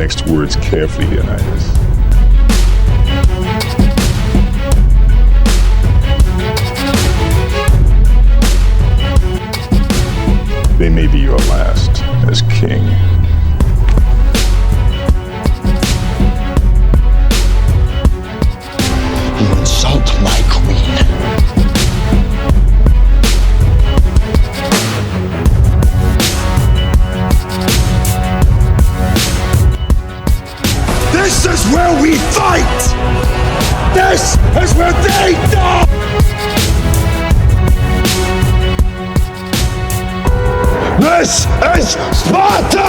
next words carefully, Leonidas. They may be your last as king. You insult my queen. This is where we fight! This is where they die! This is Sparta!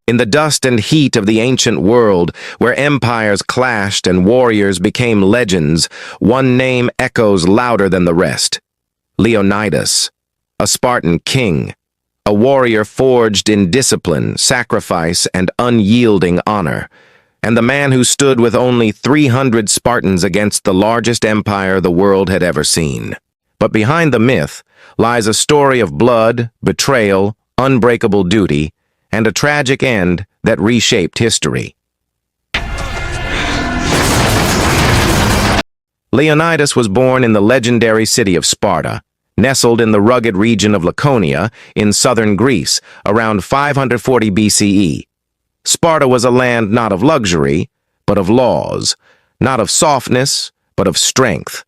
In the dust and heat of the ancient world, where empires clashed and warriors became legends, one name echoes louder than the rest. Leonidas, a Spartan king, a warrior forged in discipline, sacrifice, and unyielding honor, and the man who stood with only 300 Spartans against the largest empire the world had ever seen. But behind the myth lies a story of blood, betrayal, unbreakable duty, and a tragic end that reshaped history. Leonidas was born in the legendary city of Sparta, nestled in the rugged region of Laconia in southern Greece around 540 BCE. Sparta was a land not of luxury, but of laws, not of softness, but of strength.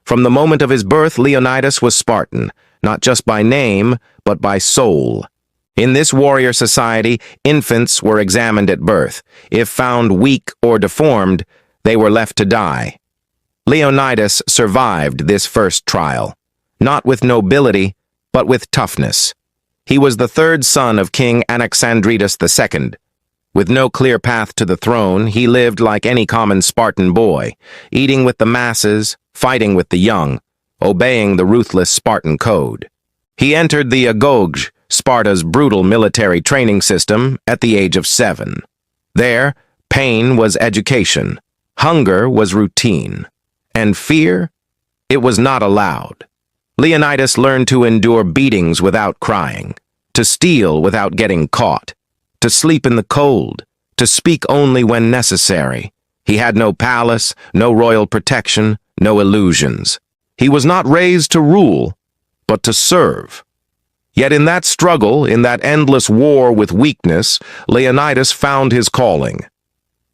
From the moment of his birth, Leonidas was Spartan, not just by name, but by soul. In this warrior society, infants were examined at birth. If found weak or deformed, they were left to die. Leonidas survived this first trial, not with nobility, but with toughness. He was the third son of King Anaxandridas II. With no clear path to the throne, he lived like any common Spartan boy, eating with the masses, fighting with the young, obeying the ruthless Spartan code. He entered the Agog, Sparta's brutal military training system, at the age of 7. There, pain was education, hunger was routine, and fear, it was not allowed. Leonidas learned to endure beatings without crying, to steal without getting caught, to sleep in the cold, to speak only when necessary. He had no palace, no royal protection, no illusions. He was not raised to rule, but to serve. Yet in that struggle, in that endless war with weakness, Leonidas found his calling.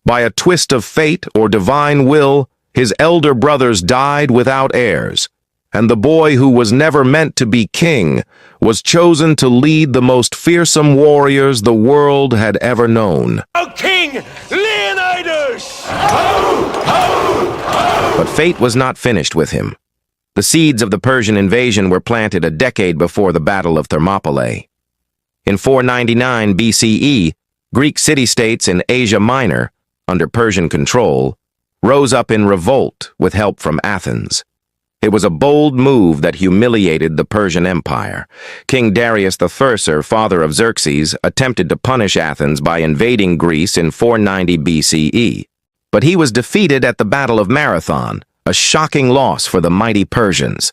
By a twist of fate or divine will, his elder brothers died without heirs, and the boy who was never meant to be king was chosen to lead the most fearsome warriors the world had ever known. O King Leonidas! Ho, ho, ho! But fate was not finished with him. The seeds of the Persian invasion were planted a decade before the Battle of Thermopylae. In 499 BCE, Greek city-states in Asia Minor, under Persian control, rose up in revolt with help from Athens. It was a bold move that humiliated the Persian Empire. King Darius I, father of Xerxes, attempted to punish Athens by invading Greece in 490 BCE. But he was defeated at the Battle of Marathon, a shocking loss for the mighty Persians.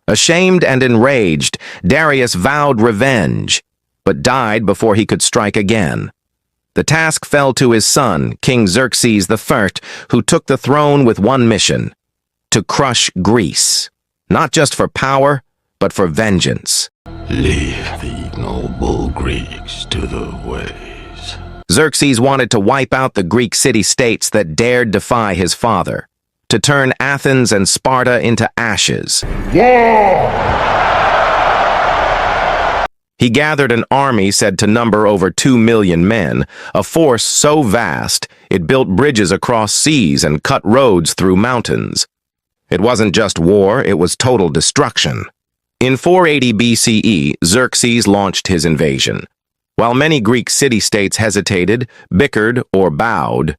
Ashamed and enraged, Darius vowed revenge, but died before he could strike again. The task fell to his son, King Xerxes I, who took the throne with one mission: to crush Greece, not just for power, but for vengeance. Leave the noble Greeks to the ways. Xerxes wanted to wipe out the Greek city-states that dared defy his father, to turn Athens and Sparta into ashes. He gathered an army said to number over 2 million men, a force so vast it built bridges across seas and cut roads through mountains. It wasn't just war, it was total destruction. In 480 BCE, Xerxes launched his invasion. While many Greek city-states hesitated, bickered, or bowed,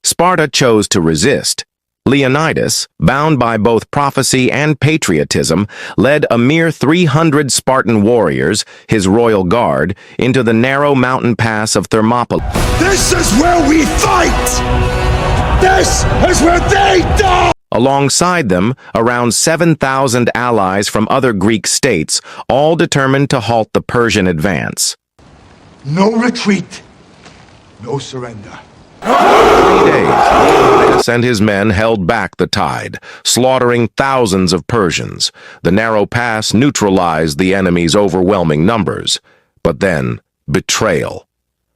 Sparta chose to resist. Leonidas, bound by both prophecy and patriotism, led a mere 300 Spartan warriors, his royal guard, into the narrow mountain pass of Thermopylae. This is where we fight! This is where they die! Alongside them, around 7,000 allies from other Greek states, all determined to halt the Persian advance. No retreat. No surrender. 3 days, Leonidas and his men held back the tide, slaughtering thousands of Persians. The narrow pass neutralized the enemy's overwhelming numbers. But then, betrayal.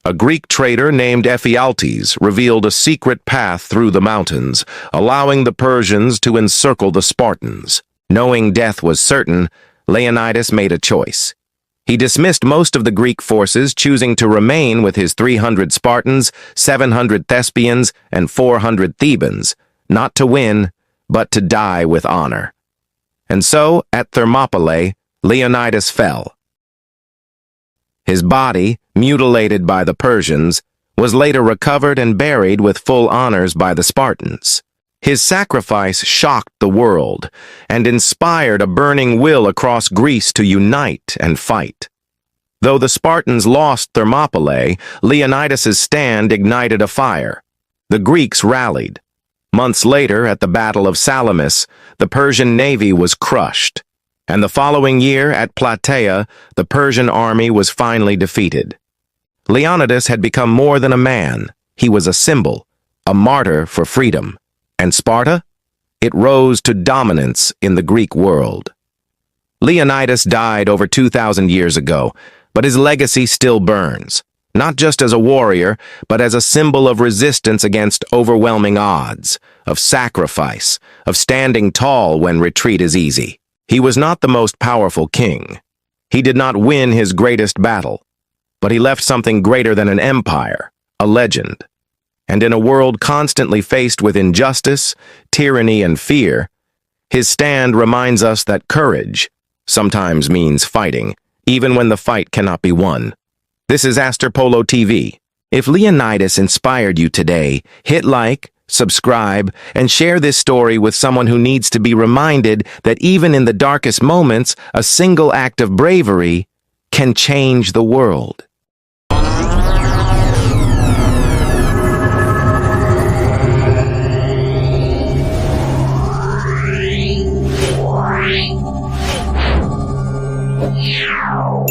A Greek traitor named Ephialtes revealed a secret path through the mountains, allowing the Persians to encircle the Spartans. Knowing death was certain, Leonidas made a choice. He dismissed most of the Greek forces, choosing to remain with his 300 Spartans, 700 Thespians, and 400 Thebans, not to win, but to die with honor. And so, at Thermopylae, Leonidas fell. His body, mutilated by the Persians, was later recovered and buried with full honors by the Spartans. His sacrifice shocked the world and inspired a burning will across Greece to unite and fight. Though the Spartans lost Thermopylae, Leonidas's stand ignited a fire. The Greeks rallied. Months later, at the Battle of Salamis, the Persian navy was crushed. And the following year, at Plataea, the Persian army was finally defeated. Leonidas had become more than a man. He was a symbol, a martyr for freedom. And Sparta? It rose to dominance in the Greek world. Leonidas died over 2,000 years ago, but his legacy still burns, not just as a warrior, but as a symbol of resistance against overwhelming odds, of sacrifice, of standing tall when retreat is easy. He was not the most powerful king. He did not win his greatest battle, but he left something greater than an empire, a legend. And in a world constantly faced with injustice, tyranny, and fear, his stand reminds us that courage sometimes means fighting, even when the fight cannot be won. This is Aster Polo TV. If Leonidas inspired you today, hit like, subscribe, and share this story with someone who needs to be reminded that even in the darkest moments, a single act of bravery can change the world. Yeah.